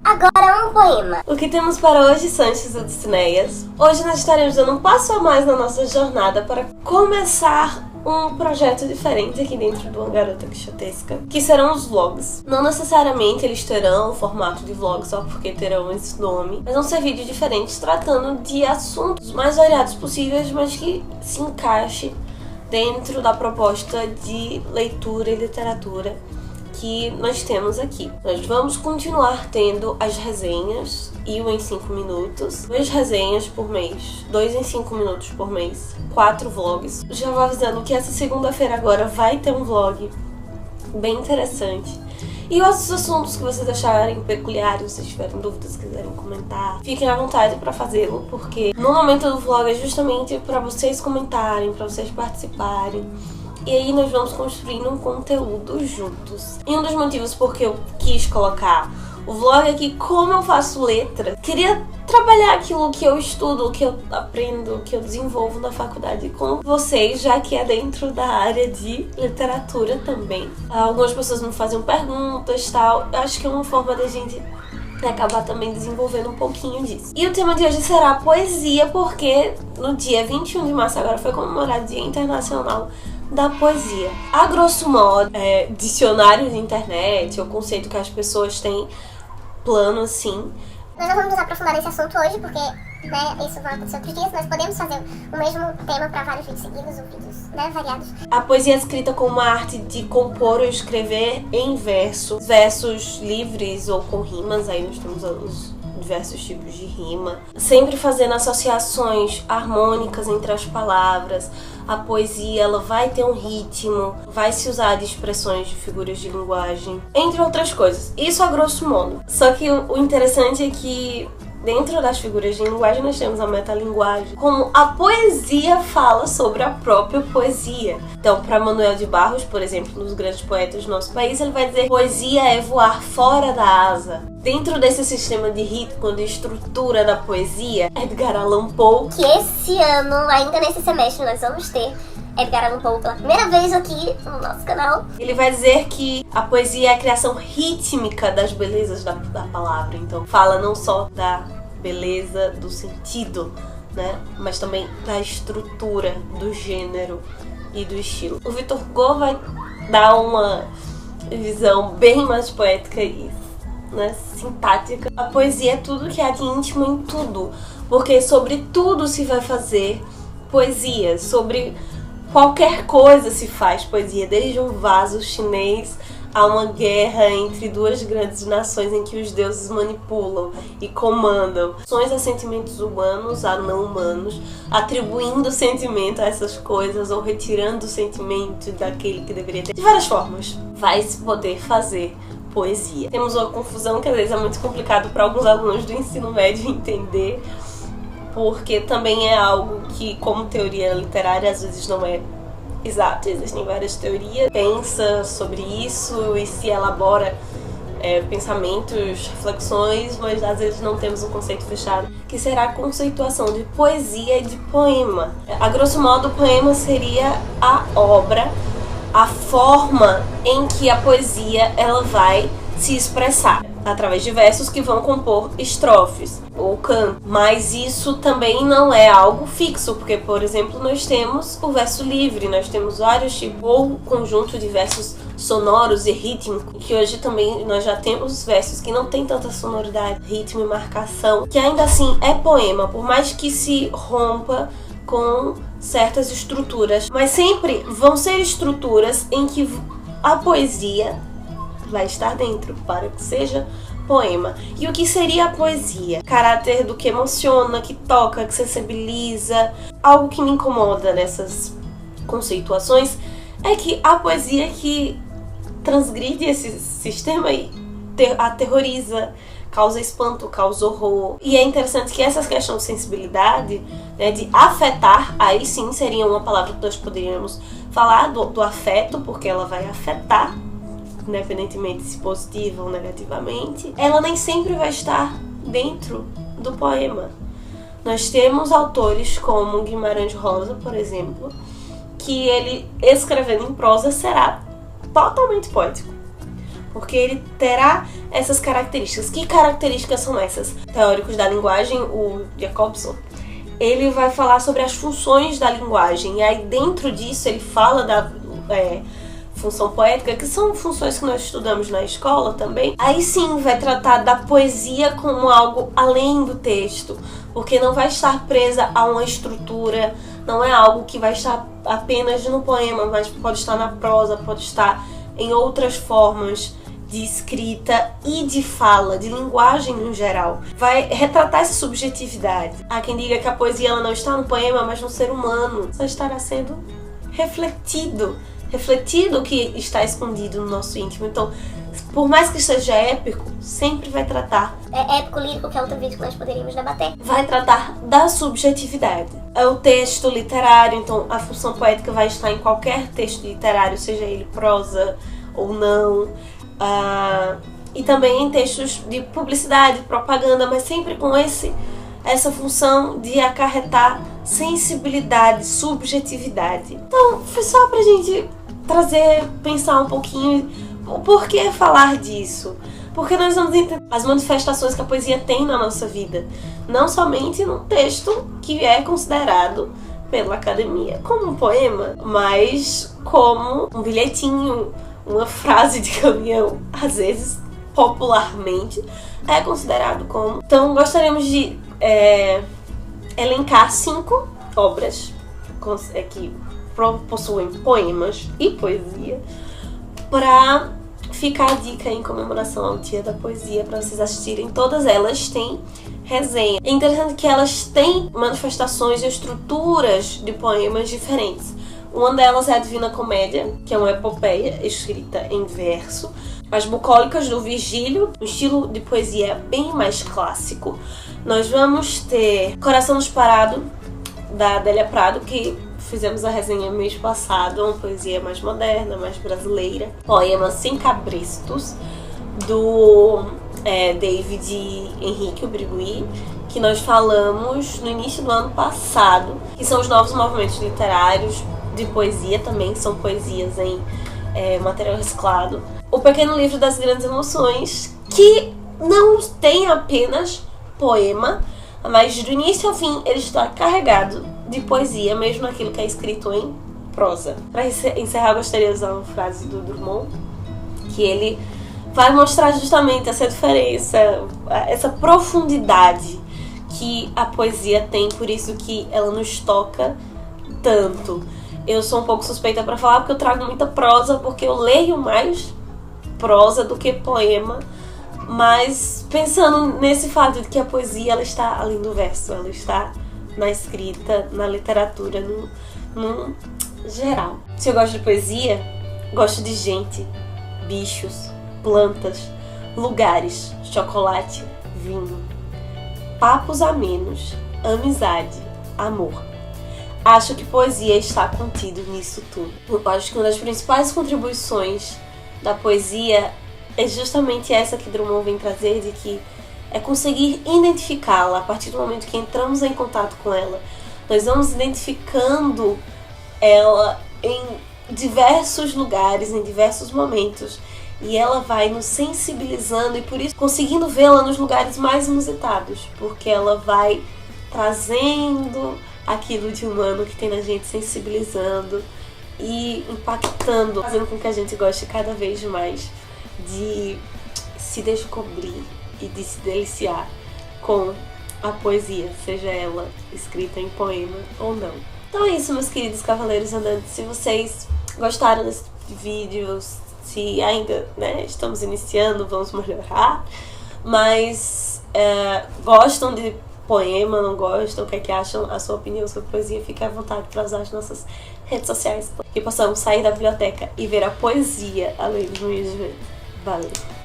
Agora um poema. O que temos para hoje, Sanches e Odissineias? Hoje nós estaremos dando um passo a mais na nossa jornada para começar um projeto diferente aqui dentro do Uma Garota Quixotesca, que serão os vlogs. Não necessariamente eles terão o formato de vlog só porque terão esse nome, mas vão ser vídeos diferentes tratando de assuntos mais variados possíveis, mas que se encaixe dentro da proposta de leitura e literatura que nós temos aqui. Nós vamos continuar tendo as resenhas e o em 5 minutos, 2 resenhas por mês, 2 em 5 minutos por mês, 4 vlogs. Já vou avisando que essa segunda-feira agora vai ter um vlog bem interessante. E outros assuntos que vocês acharem peculiares, se tiverem dúvidas, quiserem comentar, fiquem à vontade para fazê-lo, porque no momento do vlog é justamente para vocês comentarem, para vocês participarem. E aí nós vamos construindo um conteúdo juntos. E um dos motivos porque eu quis colocar o vlog aqui, como eu faço letra, queria trabalhar aquilo que eu estudo, que eu aprendo, que eu desenvolvo na faculdade com vocês, já que é dentro da área de literatura também. Algumas pessoas me faziam perguntas e tal. Eu acho que é uma forma da gente acabar também desenvolvendo um pouquinho disso. E o tema de hoje será poesia, porque no dia 21 de março agora foi comemorado o Dia Internacional da Poesia. A grosso modo, dicionário de internet, o conceito que as pessoas têm plano assim. Nós não vamos nos aprofundar nesse assunto hoje, porque isso vai acontecer outros dias. Nós podemos fazer o mesmo tema para vários vídeos seguidos ou vídeos variados. A poesia é escrita como uma arte de compor ou escrever em versos livres ou com rimas. Aí nós temos os diversos tipos de rima, sempre fazendo associações harmônicas entre as palavras. A poesia, ela vai ter um ritmo, vai se usar de expressões de figuras de linguagem, entre outras coisas. Isso a grosso modo. Só que o interessante é que dentro das figuras de linguagem nós temos a metalinguagem, como a poesia fala sobre a própria poesia. Então, para Manuel de Barros, por exemplo, um dos grandes poetas do nosso país, ele vai dizer: poesia é voar fora da asa. Dentro desse sistema de ritmo, de estrutura da poesia, Edgar Allan Poe, que esse ano, ainda nesse semestre, nós vamos ter Edgar Allan Poe pela primeira vez aqui no nosso canal. Ele vai dizer que a poesia é a criação rítmica das belezas da palavra. Então fala não só da beleza do sentido, né, mas também da estrutura, do gênero e do estilo. O Victor Hugo vai dar uma visão bem mais poética e sintática. A poesia é tudo que há de íntimo em tudo, porque sobre tudo se vai fazer poesia, sobre qualquer coisa se faz poesia, desde um vaso chinês a uma guerra entre duas grandes nações em que os deuses manipulam e comandam ações a sentimentos humanos, a não humanos, atribuindo sentimento a essas coisas ou retirando o sentimento daquele que deveria ter. De várias formas vai se poder fazer poesia. Temos uma confusão que às vezes é muito complicado para alguns alunos do ensino médio entender, porque também é algo que, como teoria literária, às vezes não é exato. Existem várias teorias, pensa sobre isso e se elabora pensamentos, reflexões, mas às vezes não temos um conceito fechado, que será a conceituação de poesia e de poema. A grosso modo, o poema seria a obra, a forma em que a poesia ela vai se expressar através de versos que vão compor estrofes ou canto. Mas isso também não é algo fixo, porque, por exemplo, nós temos o verso livre, nós temos vários tipos, ou conjunto de versos sonoros e rítmicos, que hoje também nós já temos versos que não tem tanta sonoridade, ritmo e marcação, que ainda assim é poema, por mais que se rompa com certas estruturas, mas sempre vão ser estruturas em que a poesia vai estar dentro para que seja poema. E o que seria a poesia? Caráter do que emociona, que toca, que sensibiliza. Algo que me incomoda nessas conceituações é que a poesia que transgride esse sistema e aterroriza, causa espanto, causa horror. E é interessante que essa questão de sensibilidade, de afetar, aí sim seria uma palavra que nós poderíamos falar do afeto, porque ela vai afetar, independentemente se positiva ou negativamente. Ela nem sempre vai estar dentro do poema. Nós temos autores como Guimarães Rosa, por exemplo, que ele, escrevendo em prosa, será totalmente poético. porque ele terá essas características. Que características são essas? Teóricos da linguagem, o Jacobson, ele vai falar sobre as funções da linguagem, e aí dentro disso ele fala da função poética, que são funções que nós estudamos na escola também. Aí sim vai tratar da poesia como algo além do texto, porque não vai estar presa a uma estrutura, não é algo que vai estar apenas no poema, mas pode estar na prosa, pode estar em outras formas de escrita e de fala, de linguagem no geral. Vai retratar essa subjetividade. Há quem diga que a poesia ela não está no poema, mas no ser humano. Só estará sendo refletido o que está escondido no nosso íntimo. Então, por mais que seja épico, sempre vai tratar. É épico lírico, que é outro vídeo que nós poderíamos debater. Vai tratar da subjetividade. É o texto literário, então a função poética vai estar em qualquer texto literário, seja ele prosa ou não. E também em textos de publicidade, propaganda, mas sempre com essa função de acarretar sensibilidade, subjetividade. Então, foi só pra gente pensar um pouquinho o porquê falar disso. Porque nós vamos entender as manifestações que a poesia tem na nossa vida. Não somente num texto que é considerado pela academia como um poema, mas como um bilhetinho, uma frase de caminhão, às vezes, popularmente, é considerado como. Então, gostaríamos de elencar 5 obras que possuem poemas e poesia, para ficar a dica em comemoração ao Dia da Poesia, para vocês assistirem. Todas elas têm resenha. É interessante que elas têm manifestações e estruturas de poemas diferentes. Uma delas é a Divina Comédia, que é uma epopeia escrita em verso. As Bucólicas, do Virgílio, um estilo de poesia bem mais clássico. Nós vamos ter Coração Disparado, da Adélia Prado, que fizemos a resenha mês passado, uma poesia mais moderna, mais brasileira. Poema Sem Cabrestos, do David Henrique Briguí, que nós falamos no início do ano passado, que são os novos movimentos literários de poesia também, são poesias em material reciclado. O Pequeno Livro das Grandes Emoções, que não tem apenas poema, mas do início ao fim ele está carregado de poesia, mesmo naquilo que é escrito em prosa. Para encerrar, eu gostaria de usar uma frase do Drummond, que ele vai mostrar justamente essa diferença, essa profundidade que a poesia tem, por isso que ela nos toca tanto. Eu sou um pouco suspeita para falar porque eu trago muita prosa, porque eu leio mais prosa do que poema, mas pensando nesse fato de que a poesia ela está além do verso, ela está na escrita, na literatura, no geral. Se eu gosto de poesia, gosto de gente, bichos, plantas, lugares, chocolate, vinho, papos amenos, amizade, amor. Acho que poesia está contido nisso tudo. Eu acho que uma das principais contribuições da poesia é justamente essa que Drummond vem trazer, de que é conseguir identificá-la. A partir do momento que entramos em contato com ela, nós vamos identificando ela em diversos lugares, em diversos momentos, e ela vai nos sensibilizando e por isso conseguindo vê-la nos lugares mais inusitados, porque ela vai trazendo aquilo de humano que tem na gente, sensibilizando e impactando, fazendo com que a gente goste cada vez mais de se descobrir e de se deliciar com a poesia, seja ela escrita em poema ou não. Então é isso, meus queridos cavaleiros andantes. Se vocês gostaram desse vídeo, se ainda estamos iniciando, vamos melhorar, mas gostam de poema, não gostam, o que é que acham, a sua opinião sobre poesia, fique à vontade para usar as nossas redes sociais, que possamos sair da biblioteca e ver a poesia além dos meios de ver. Valeu!